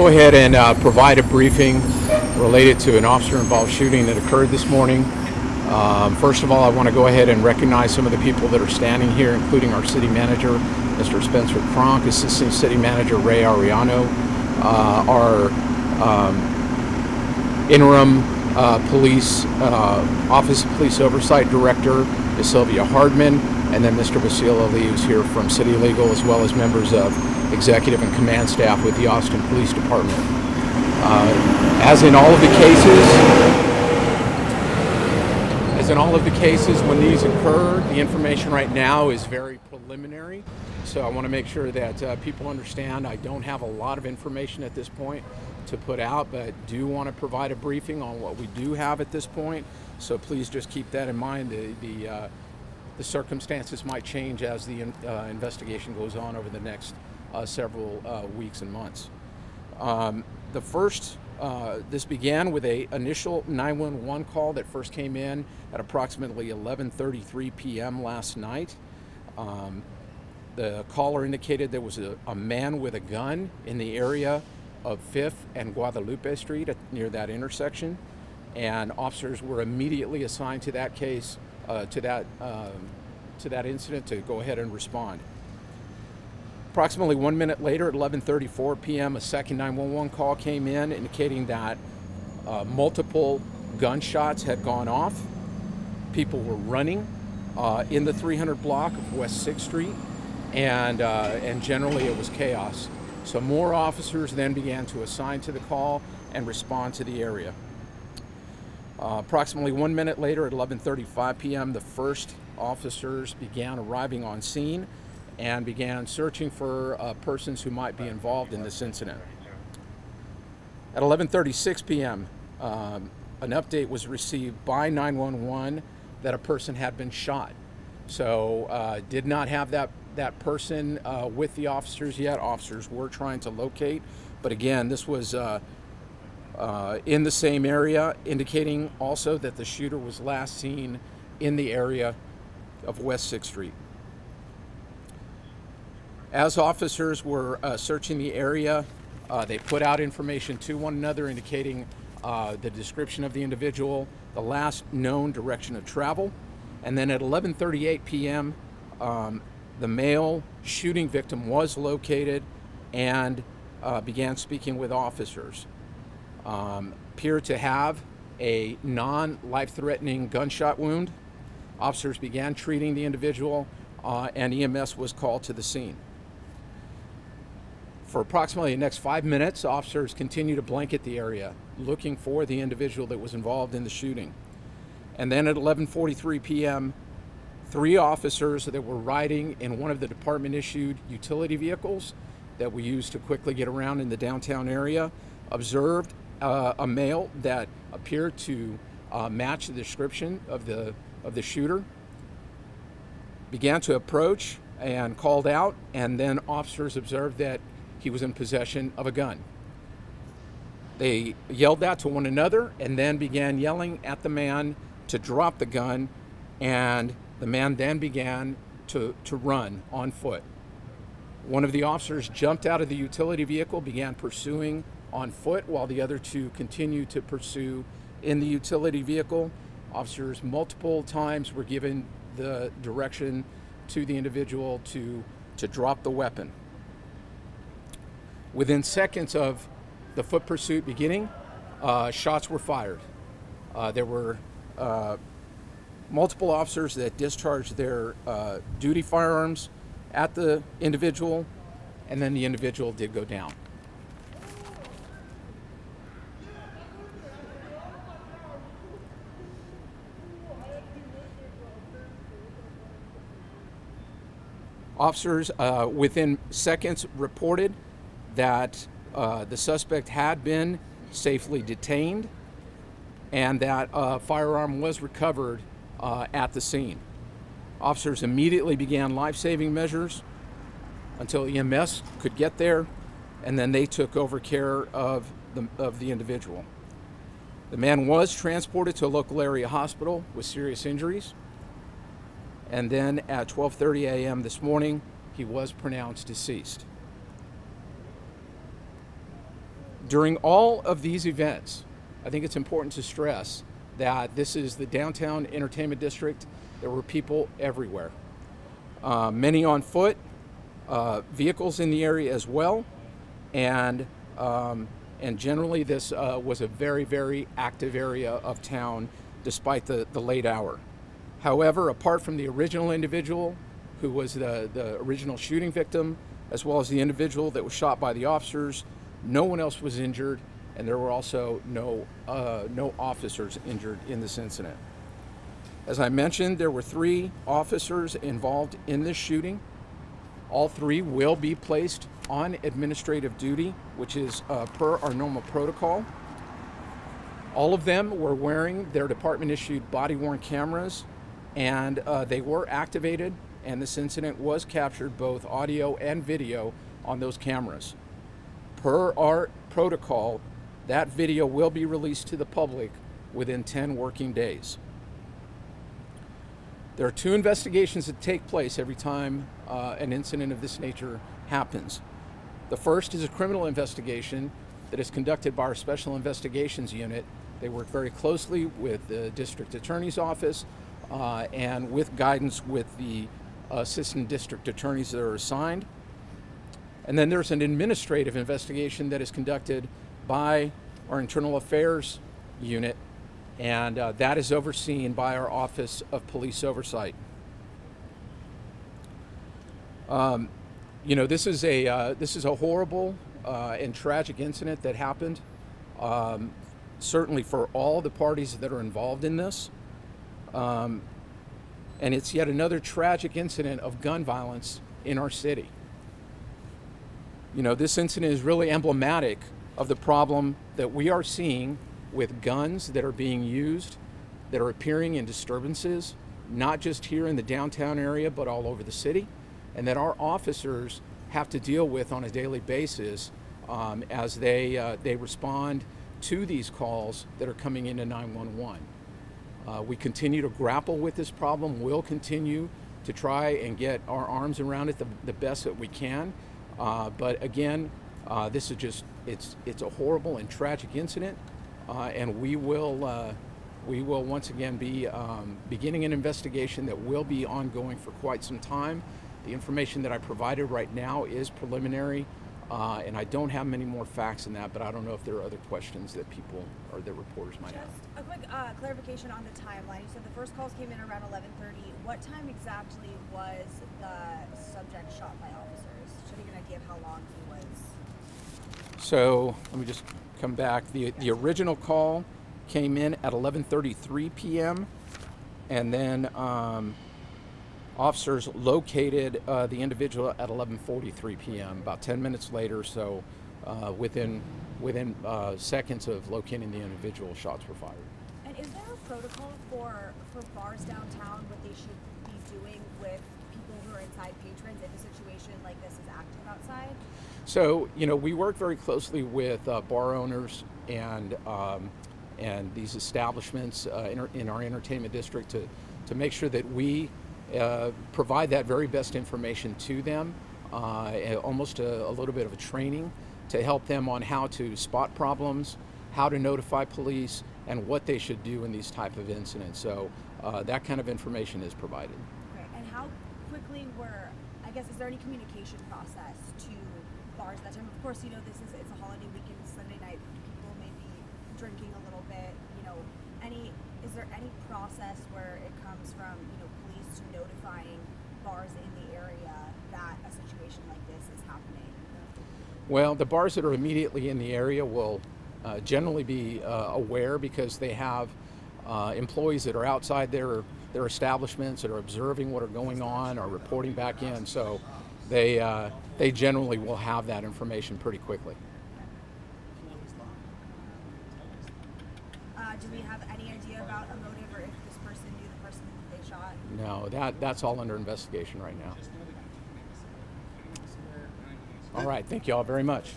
Go ahead and provide a briefing related to an officer-involved shooting that occurred this morning. First of all, I want to go ahead and recognize some of the people that are standing here, including our city manager, Mr. Spencer Cronk, Assistant City Manager Ray Ariano, our interim police Office of Police Oversight Director is Sylvia Hardman, and then Mr. Basile Ali, who's here from City Legal, as well as members of executive and command staff with the Austin Police Department. As in all of the cases, when these occur, the information right now is very preliminary. So I want to make sure that people understand I don't have a lot of information at this point to put out, but do want to provide a briefing on what we do have at this point. So please just keep that in mind. The circumstances might change as the investigation goes on over the next several weeks and months. This began with an initial 911 call that first came in at approximately 11:33 p.m. last night. The caller indicated there was a man with a gun in the area of 5th and Guadalupe Street near that intersection, and officers were immediately assigned to that case, to that incident, to go ahead and respond. Approximately 1 minute later, at 11:34 p.m., a second 911 call came in indicating that multiple gunshots had gone off. People were running in the 300 block of West 6th Street, and generally it was chaos. So more officers then began to assign to the call and respond to the area. Approximately 1 minute later, at 11:35 p.m., the first officers began arriving on scene and began searching for persons who might be involved in this incident. At 11:36 p.m., an update was received by 911 that a person had been shot. So did not have that person with the officers yet. Officers were trying to locate, but again, this was in the same area, indicating also that the shooter was last seen in the area of West 6th Street. As officers were searching the area, they put out information to one another indicating the description of the individual, the last known direction of travel, and then at 11:38 p.m., the male shooting victim was located and began speaking with officers. Appeared to have a non-life-threatening gunshot wound. Officers began treating the individual, and EMS was called to the scene. For approximately the next 5 minutes, officers continued to blanket the area, looking for the individual that was involved in the shooting. And then at 11:43 p.m., 3 officers that were riding in one of the department-issued utility vehicles that we use to quickly get around in the downtown area observed a male that appeared to match the description of the shooter, began to approach and called out, and then officers observed that he was in possession of a gun. They yelled that to one another and then began yelling at the man to drop the gun, and the man then began to run on foot. One of the officers jumped out of the utility vehicle, began pursuing on foot, while the other 2 continued to pursue in the utility vehicle. Officers multiple times were given the direction to the individual to drop the weapon. Within seconds of the foot pursuit beginning, shots were fired. There were multiple officers that discharged their duty firearms at the individual, and then the individual did go down. Officers within seconds reported that the suspect had been safely detained and that a firearm was recovered at the scene. Officers immediately began life-saving measures until EMS could get there, and then they took over care of the individual. The man was transported to a local area hospital with serious injuries, and then at 12:30 a.m. this morning, he was pronounced deceased. During all of these events, I think it's important to stress that this is the downtown entertainment district. There were people everywhere, many on foot, vehicles in the area as well, and generally this was a very, very active area of town despite the late hour. However, apart from the original individual who was the original shooting victim, as well as the individual that was shot by the officers, no one else was injured, and there were also no officers injured in this incident. As I mentioned, there were 3 officers involved in this shooting. All 3 will be placed on administrative duty, which is per our normal protocol. All of them were wearing their department-issued body-worn cameras, and they were activated, and this incident was captured both audio and video on those cameras. Per our protocol, that video will be released to the public within 10 working days. There are 2 investigations that take place every time an incident of this nature happens. The first is a criminal investigation that is conducted by our Special Investigations Unit. They work very closely with the District Attorney's Office and with guidance with the Assistant District Attorneys that are assigned. And then there's an administrative investigation that is conducted by our Internal Affairs Unit, and that is overseen by our Office of Police Oversight. This is a horrible and tragic incident that happened, certainly for all the parties that are involved in this. And it's yet another tragic incident of gun violence in our city. This incident is really emblematic of the problem that we are seeing with guns that are being used, that are appearing in disturbances, not just here in the downtown area, but all over the city, and that our officers have to deal with on a daily basis as they respond to these calls that are coming into 911. We continue to grapple with this problem. We'll continue to try and get our arms around it the best that we can. But again, this is just, it's a horrible and tragic incident. And we will once again be beginning an investigation that will be ongoing for quite some time. The information that I provided right now is preliminary, and I don't have many more facts than that, but I don't know if there are other questions that people or that reporters might have. Just a quick clarification on the timeline. You said the first calls came in around 11:30. What time exactly was the subject shot by officers? Should we get an idea of how long he was? So let me just come back. The original call came in at 11:33 p.m. and then officers located the individual at 11:43 p.m. About 10 minutes later, so within seconds of locating the individual, shots were fired. And is there a protocol for bars downtown, what they should be doing with people who are inside patrons if a situation like this is active outside? So, we work very closely with bar owners and these establishments in our entertainment district to make sure that we provide that very best information to them, almost a little bit of a training to help them on how to spot problems, how to notify police, and what they should do in these type of incidents. So that kind of information is provided. Okay, and how quickly is there any communication process to bars that time? Of course, it's a holiday weekend, Sunday night, people may be drinking a little bit, is there any process where it comes from, police to notifying bars in the area that a situation like this is happening? Well, the bars that are immediately in the area will generally be aware because they have employees that are outside their establishments that are observing what are going on or reporting back in. So they generally will have that information pretty quickly. Do we have any idea about a motive or if this person knew the person they shot? No, that's all under investigation right now. All right, thank you all very much.